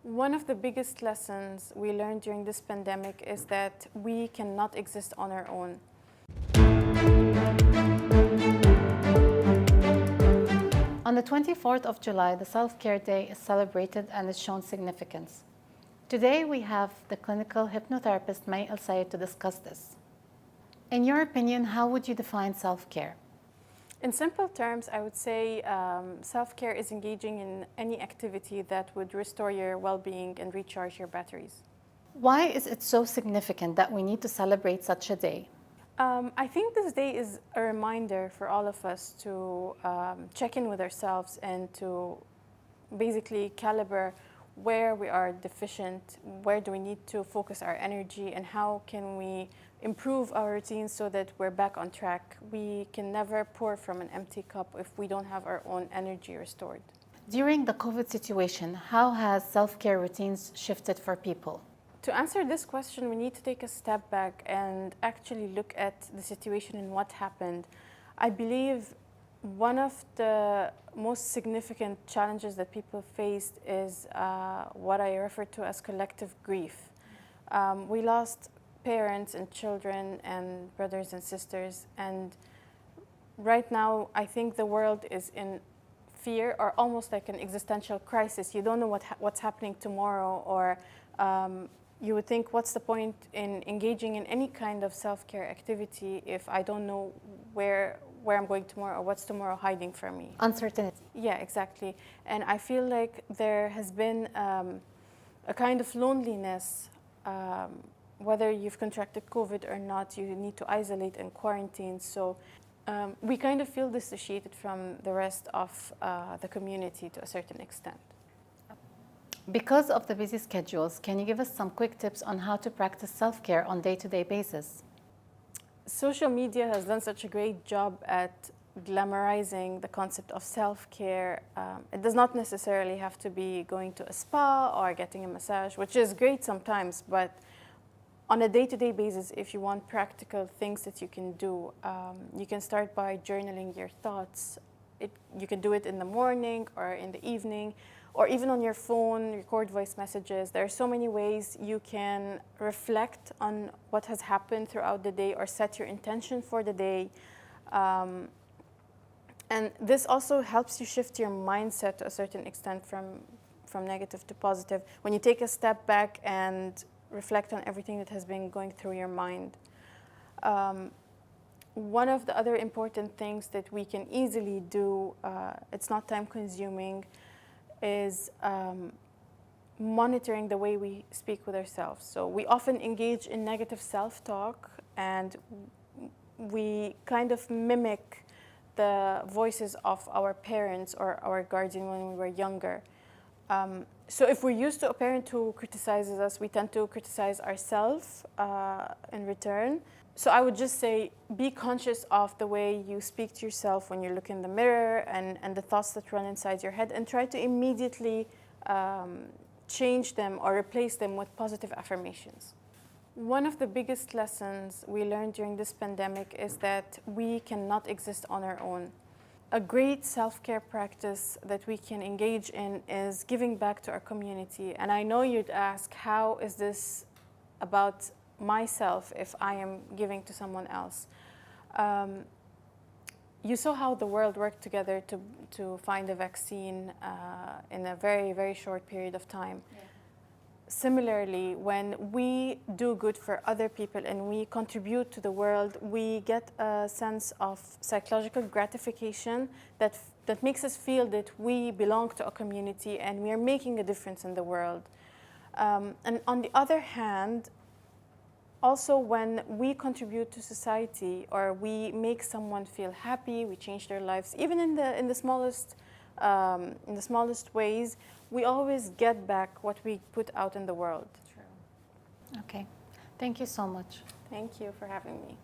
One of the biggest lessons we learned during this pandemic is that we cannot exist on our own. On the 24th of July, the Self-Care Day is celebrated and is shown significance. Today, we have the clinical hypnotherapist Mai Elsayed to discuss this. In your opinion, how would you define self-care? In simple terms, I would say self-care is engaging in any activity that would restore your well-being and recharge your batteries. Why is it so significant that we need to celebrate such a day? I think this day is a reminder for all of us to check in with ourselves and to basically calibrate where we are deficient, where do we need to focus our energy, and how can we improve our routines so that we're back on track. We can never pour from an empty cup if we don't have our own energy restored. During the COVID situation, how has self-care routines shifted for people? To answer this question, we need to take a step back and actually look at the situation and what happened. I believe one of the most significant challenges that people faced is what I refer to as collective grief. We lost parents and children and brothers and sisters, and right now I think the world is in fear, or almost like an existential crisis. You don't know what's happening tomorrow, or you would think, what's the point in engaging in any kind of self-care activity if I don't know where I'm going tomorrow, or what's tomorrow hiding from me? Uncertainty. Yeah, exactly. And I feel like there has been a kind of loneliness. Whether you've contracted COVID or not, you need to isolate and quarantine. So we kind of feel dissociated from the rest of the community to a certain extent. Because of the busy schedules, can you give us some quick tips on how to practice self-care on a day-to-day basis? Social media has done such a great job at glamorizing the concept of self-care. It does not necessarily have to be going to a spa or getting a massage, which is great sometimes, but on a day-to-day basis, if you want practical things that you can do, you can start by journaling your thoughts. You can do it in the morning or in the evening, or even on your phone, record voice messages. There are so many ways you can reflect on what has happened throughout the day or set your intention for the day. And this also helps you shift your mindset to a certain extent from negative to positive when you take a step back and reflect on everything that has been going through your mind. One of the other important things that we can easily do, it's not time consuming, is monitoring the way we speak with ourselves. So we often engage in negative self-talk, and we kind of mimic the voices of our parents or our guardian when we were younger. So if we're used to a parent who criticizes us, we tend to criticize ourselves in return. So I would just say, be conscious of the way you speak to yourself when you look in the mirror and the thoughts that run inside your head, and try to immediately change them or replace them with positive affirmations. One of the biggest lessons we learned during this pandemic is that we cannot exist on our own. A great self-care practice that we can engage in is giving back to our community. And I know you'd ask, how is this about myself if I am giving to someone else? You saw how the world worked together to find a vaccine in a very, very short period of time. Yeah. Similarly, when we do good for other people and we contribute to the world, we get a sense of psychological gratification that makes us feel that we belong to a community and we are making a difference in the world. And on the other hand, also when we contribute to society or we make someone feel happy, we change their lives, even in the smallest ways, we always get back what we put out in the world. True. Okay. Thank you so much. Thank you for having me.